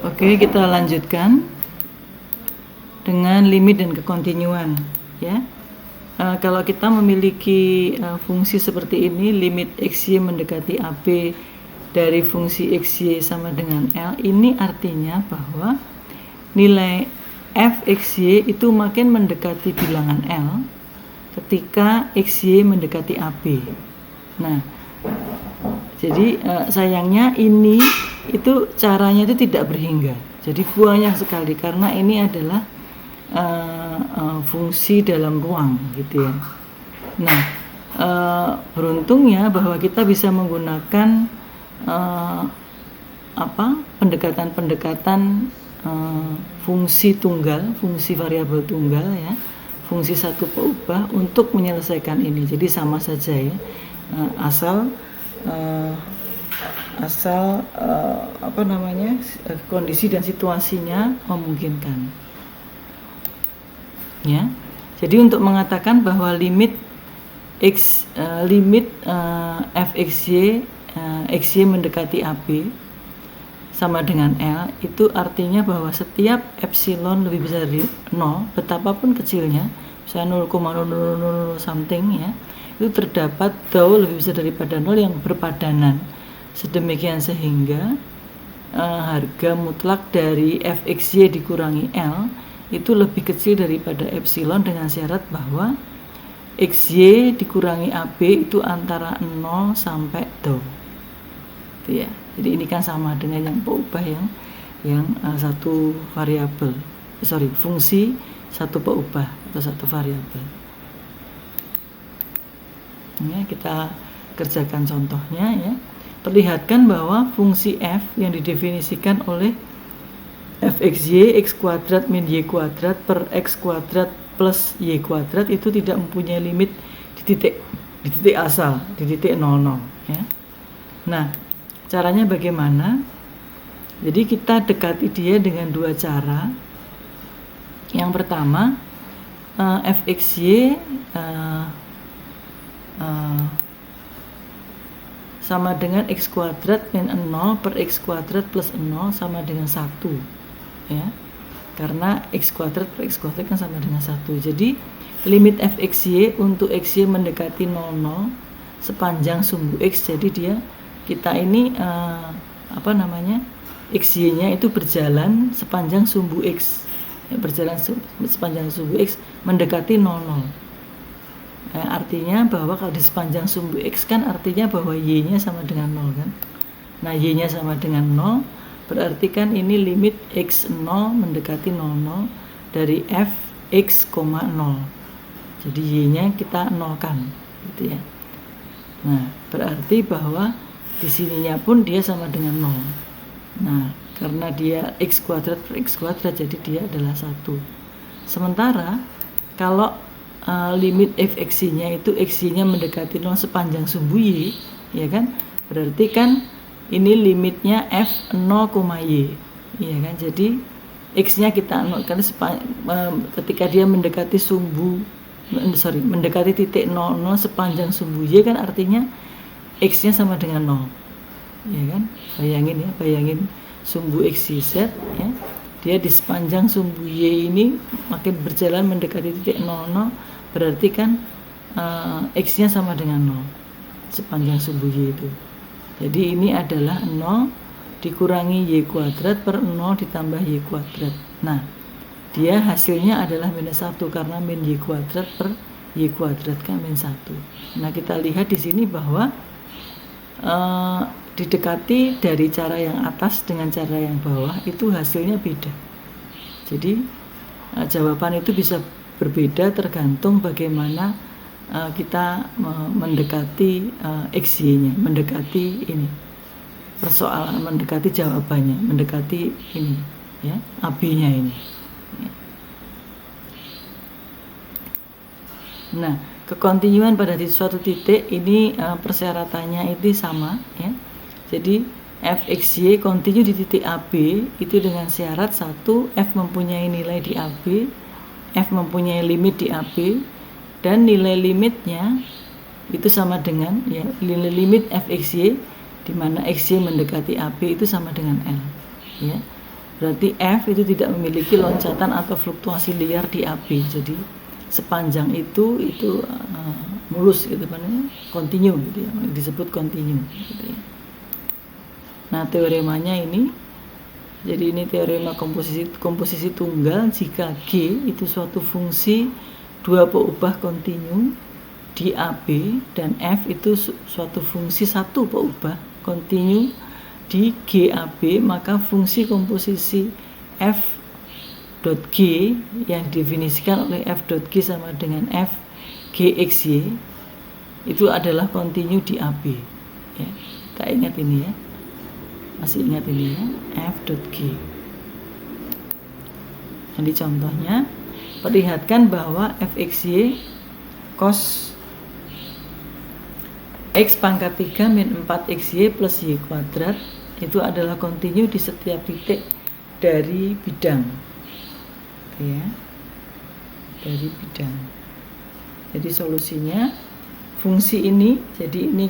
Oke, kita lanjutkan dengan limit dan kekontinuan ya. Kalau kita memiliki fungsi seperti ini, limit XY mendekati AB dari fungsi XY sama dengan L, ini artinya bahwa nilai fXY itu makin mendekati bilangan L ketika XY mendekati AB. Nah, jadi sayangnya ini itu caranya itu tidak berhingga. Jadi banyak sekali karena ini adalah fungsi dalam ruang gitu ya. Nah, beruntungnya bahwa kita bisa menggunakan pendekatan-pendekatan fungsi tunggal, fungsi variabel tunggal ya, fungsi satu peubah untuk menyelesaikan ini. Jadi sama saja ya, asal kondisi dan situasinya memungkinkan. Ya, jadi untuk mengatakan bahwa limit fxy xy mendekati AB sama dengan L, itu artinya bahwa setiap epsilon lebih besar dari 0, betapapun kecilnya, misalnya 0,000 something ya, itu terdapat tau lebih besar daripada 0 yang berpadanan. Sedemikian sehingga harga mutlak dari fxy dikurangi L itu lebih kecil daripada epsilon dengan syarat bahwa xy dikurangi AB itu antara 0 sampai tau. Itu ya. Jadi ini kan sama dengan yang peubah yang satu variabel. Fungsi satu peubah atau satu variabel. Ya, kita kerjakan contohnya ya. Perlihatkan bahwa fungsi f yang didefinisikan oleh fxy x kuadrat min y kuadrat per x kuadrat plus y kuadrat itu tidak mempunyai limit di titik asal, di titik 00 ya. Nah, caranya bagaimana? Jadi kita dekati dia dengan dua cara. Yang pertama, fxy sama dengan x kuadrat min 0 per x kuadrat plus 0 sama dengan 1 ya, karena x kuadrat per x kuadrat kan sama dengan 1. Jadi limit fxy untuk xy mendekati 00 sepanjang sumbu x, jadi kita ini xy nya itu berjalan sepanjang sumbu x ya, sepanjang sumbu x mendekati 00. Artinya bahwa kalau di sepanjang sumbu x kan artinya bahwa y nya sama dengan 0 kan. Nah, y nya sama dengan 0 berarti kan ini limit x0 mendekati 00 dari f x, 0. Jadi y nya kita nolkan gitu ya. Nah, berarti bahwa di sininya pun dia sama dengan 0. Nah, karena dia x kuadrat per x kuadrat jadi dia adalah 1. Sementara kalau limit fxy nya itu xy nya mendekati 0 sepanjang sumbu y ya kan, berarti kan ini limitnya f0, y ya kan. Jadi x nya kita nolkan ketika dia mendekati mendekati titik 00 sepanjang sumbu y kan artinya x nya sama dengan 0 ya kan. Bayangin sumbu x, y, z ya, dia di sepanjang sumbu y ini makin berjalan mendekati titik 00, berarti kan x nya sama dengan 0 sepanjang sumbu y itu. Jadi ini adalah 0 dikurangi y kuadrat per 0 ditambah y kuadrat. Nah, dia hasilnya adalah minus 1 karena min y kuadrat per y kuadrat kan min 1. Nah, kita lihat di sini bahwa didekati dari cara yang atas dengan cara yang bawah itu hasilnya beda. Jadi jawaban itu bisa berbeda tergantung bagaimana kita mendekati xy-nya, mendekati ini persoalan, mendekati jawabannya, mendekati ini ya, AB-nya ini. Nah, kekontinuan pada suatu titik ini persyaratannya itu sama ya. Jadi fxy kontinu di titik AB itu dengan syarat 1, f mempunyai nilai di AB, f mempunyai limit di AB, dan nilai limitnya itu sama dengan ya, nilai limit fxy di mana xy mendekati AB itu sama dengan L ya. Berarti F itu tidak memiliki loncatan atau fluktuasi liar di AB. Jadi sepanjang itu mulus gitu kan, kontinu gitu ya, disebut kontinu gitu ya. Nah, teoremanya ini, jadi ini teorema komposisi tunggal jika G itu suatu fungsi dua peubah kontinu di AB dan F itu suatu fungsi satu peubah kontinu di GAB, maka fungsi komposisi F dot G yang didefinisikan oleh F dot G sama dengan F GXY itu adalah kontinu di AB ya. Kita ingat ini ya, masih ingat ini ya, F dot G. Jadi contohnya, perlihatkan bahwa Fxy cos X pangkat 3 min 4xy plus y kuadrat itu adalah kontinu di setiap titik dari bidang ya, dari bidang. Jadi solusinya fungsi ini, jadi ini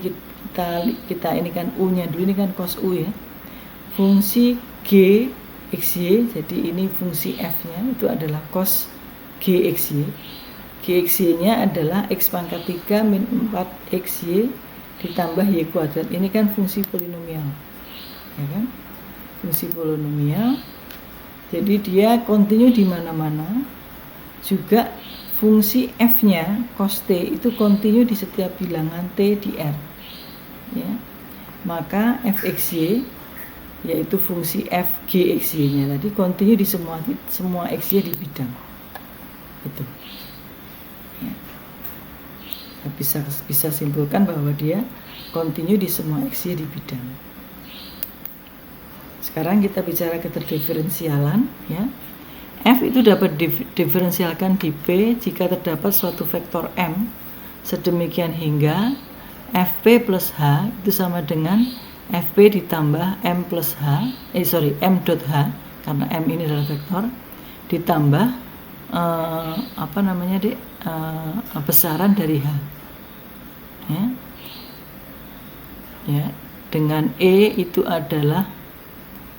kita ini kan U nya dulu, ini kan cos U ya, fungsi G xy, jadi ini fungsi F nya itu adalah cos G xy. G xy nya adalah X pangkat 3 min 4xy ditambah y kuadrat. Ini kan fungsi polinomial ya kan, fungsi polinomial. Jadi dia kontinu di mana-mana. Juga fungsi F-nya cos T itu kontinu di setiap bilangan T di R ya. Maka Fxy yaitu fungsi F GXY-nya tadi kontinu di semua XY di bidang itu ya. Bisa simpulkan bahwa dia kontinu di semua XY di bidang. Sekarang kita bicara keterdiferensialan ya. F itu dapat diferensialkan di P jika terdapat suatu vektor M sedemikian hingga Fp plus H itu sama dengan Fp ditambah M plus H, M dot H, karena M ini adalah vektor, ditambah besaran dari H ya, dengan E itu adalah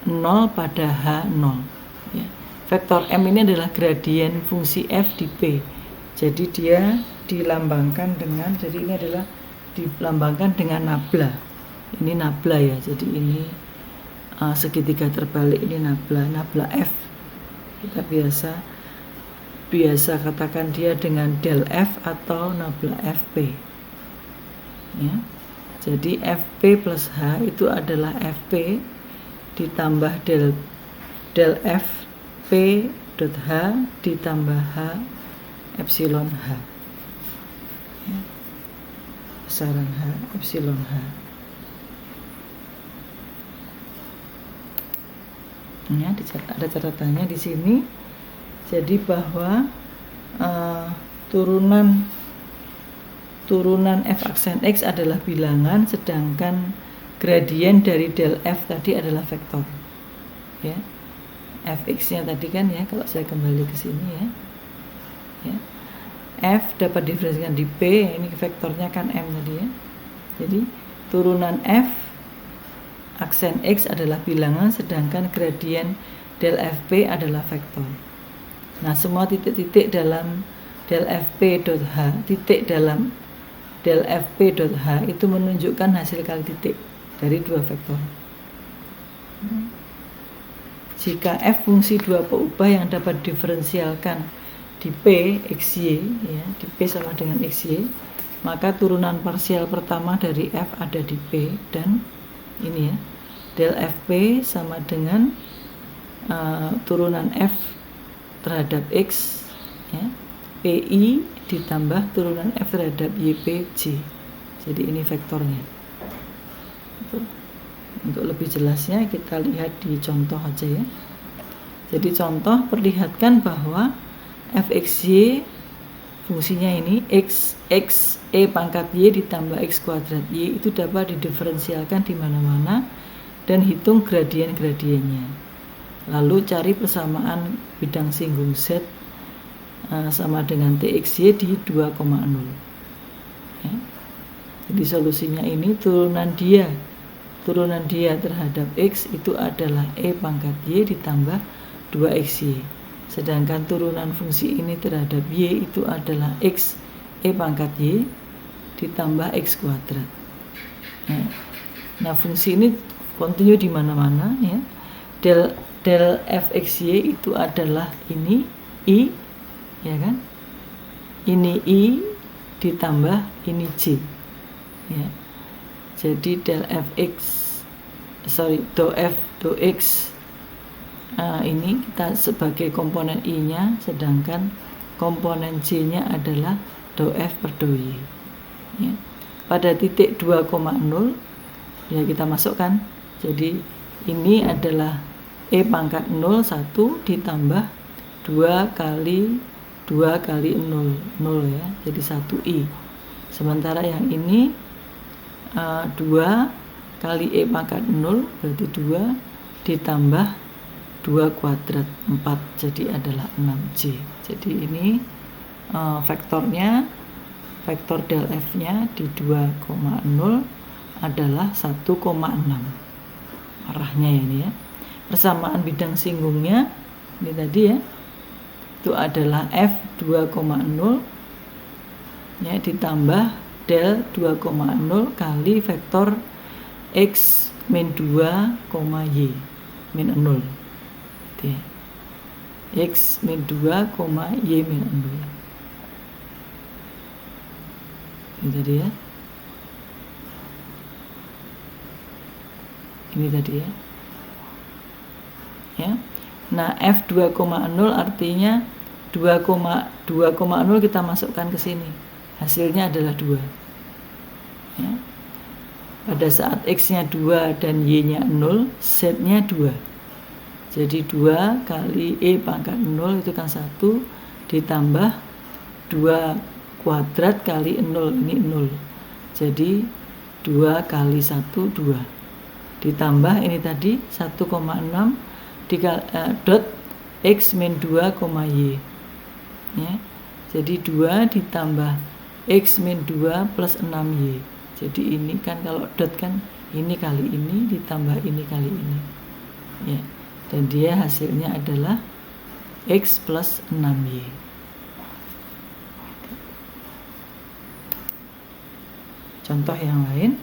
0 pada H0 ya. Vektor M ini adalah gradien fungsi F di P. Jadi dia dilambangkan dengan, jadi ini adalah dilambangkan dengan nabla. Ini nabla ya. Jadi ini segitiga terbalik, ini nabla F. Kita biasa katakan dia dengan del F atau nabla FP. Ya. Jadi Fp plus H itu adalah Fp ditambah del F P dot H ditambah H epsilon H ya. Besaran H epsilon H ya, ada catatannya di sini. Jadi bahwa turunan F aksen X adalah bilangan, sedangkan gradien dari del F tadi adalah vektor ya. Fx-nya tadi kan ya, kalau saya kembali ke sini ya, F dapat diferensikan di P, ini vektornya kan M tadi ya. Jadi turunan F aksen X adalah bilangan, sedangkan gradien del Fp adalah vektor. Nah, semua titik-titik dalam del Fp dot H, titik dalam del Fp dot H itu menunjukkan hasil kali titik dari dua vektor. Jika F fungsi dua peubah yang dapat diferensialkan di P xy ya, di P sama dengan xy, maka turunan parsial pertama dari F ada di P, dan ini ya, del Fp sama dengan turunan F terhadap X ya, PI ditambah turunan F terhadap YPJ. Jadi ini vektornya. Untuk lebih jelasnya kita lihat di contoh aja ya. Jadi contoh perlihatkan bahwa Fxy fungsinya ini X E pangkat Y ditambah X kuadrat Y itu dapat didiferensialkan di mana-mana dan hitung gradien-gradiennya. Lalu cari persamaan bidang singgung Z sama dengan TXY di 2,0 ya. Jadi solusinya ini turunan dia turunan dia terhadap X itu adalah E pangkat Y ditambah 2XY. Sedangkan turunan fungsi ini terhadap Y itu adalah X E pangkat Y ditambah X kuadrat. Nah, fungsi ini kontinu di mana-mana ya. Del fxy itu adalah ini I, ya kan? Ini I ditambah ini J. Ya. Jadi del do x ini kita sebagai komponen I-nya, sedangkan komponen J-nya adalah do F per do Y. Ya. Pada titik 2,0 ya kita masukkan. Jadi ini adalah E pangkat 0 1 ditambah 2 kali 0 ya, jadi 1I. Sementara yang ini 2 kali E pangkat 0 berarti 2 ditambah 2 kuadrat 4, jadi adalah 6J. Jadi ini vektornya, vektor del F-nya di 2,0 adalah 1,6. Arahnya ini ya. Persamaan bidang singgungnya ini tadi ya, itu adalah F 2,0 ya ditambah del 2,0 kali vektor X min 2, Y min 0 gitu ya. X min 2, Y min 0 ini tadi ya. Ini tadi ya. Ya. Nah, F 2,0 artinya 2,0 kita masukkan ke sini. Hasilnya adalah 2. Ya. Pada saat X-nya 2 dan Y-nya 0, Z-nya 2. Jadi 2 kali E pangkat 0 itu kan 1 ditambah 2 kuadrat kali 0, ini 0. Jadi 2 kali 1, 2. Ditambah ini tadi 1,6 dot X min 2, Y ya. Jadi 2 ditambah X min 2 plus 6Y. Jadi ini kan kalau dot kan ini kali ini ditambah ini kali ini ya. Dan dia hasilnya adalah X plus 6Y. Contoh yang lain,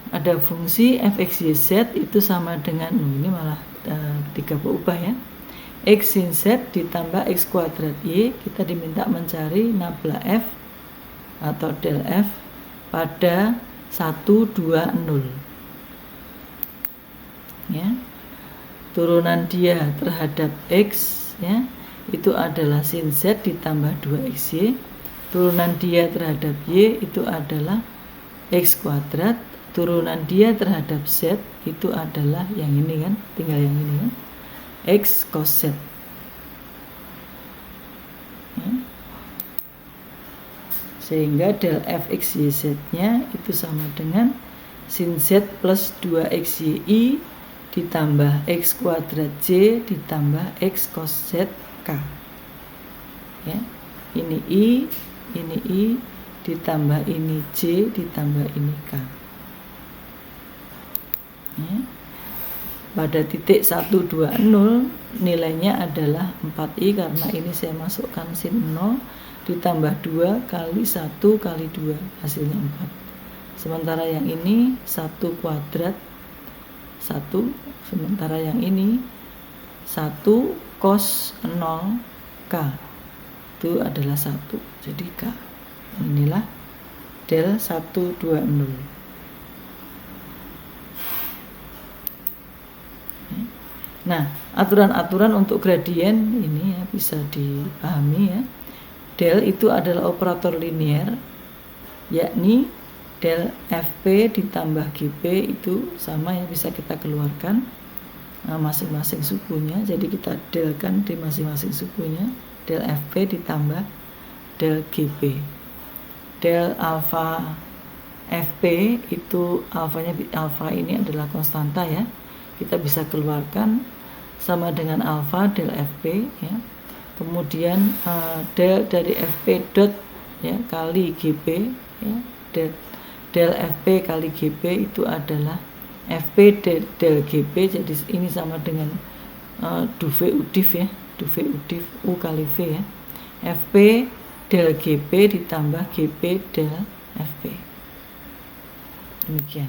ada fungsi fxyz itu sama dengan ini malah 3 berubah ya. X sin z ditambah X kuadrat Y, kita diminta mencari nabla F atau del F pada 1, 2, 0 ya. Turunan dia terhadap X ya, itu adalah sin z ditambah 2XY. Turunan dia terhadap Y itu adalah X kuadrat. Turunan dia terhadap Z itu adalah yang ini kan, tinggal yang ini kan, X cos Z ya. Sehingga del fxyz nya itu sama dengan sin Z plus 2XY ditambah X kuadrat J ditambah X cos Z K ya. Ini I ditambah ini J ditambah ini K ya. Pada titik 120 nilainya adalah 4I karena ini saya masukkan sin 0 ditambah 2 kali 1 kali 2 hasilnya 4. Sementara yang ini 1 kuadrat 1, sementara yang ini 1 cos 0 K itu adalah 1, jadi K. Inilah del 120. Nah, aturan-aturan untuk gradien ini ya bisa dipahami ya. Del itu adalah operator linier, yakni del FP ditambah GP itu sama ya, bisa kita keluarkan masing-masing sukunya. Jadi kita delkan di masing-masing sukunya, del FP ditambah del GP. Del alfa FP itu alfa ini adalah konstanta ya. Kita bisa keluarkan sama dengan alfa del FP ya. Kemudian del dari FP dot ya kali GP ya, del FP kali GP itu adalah FP del GP, jadi ini sama dengan du V udif ya, du V udif U kali V ya, FP del GP ditambah GP del FP. Demikian.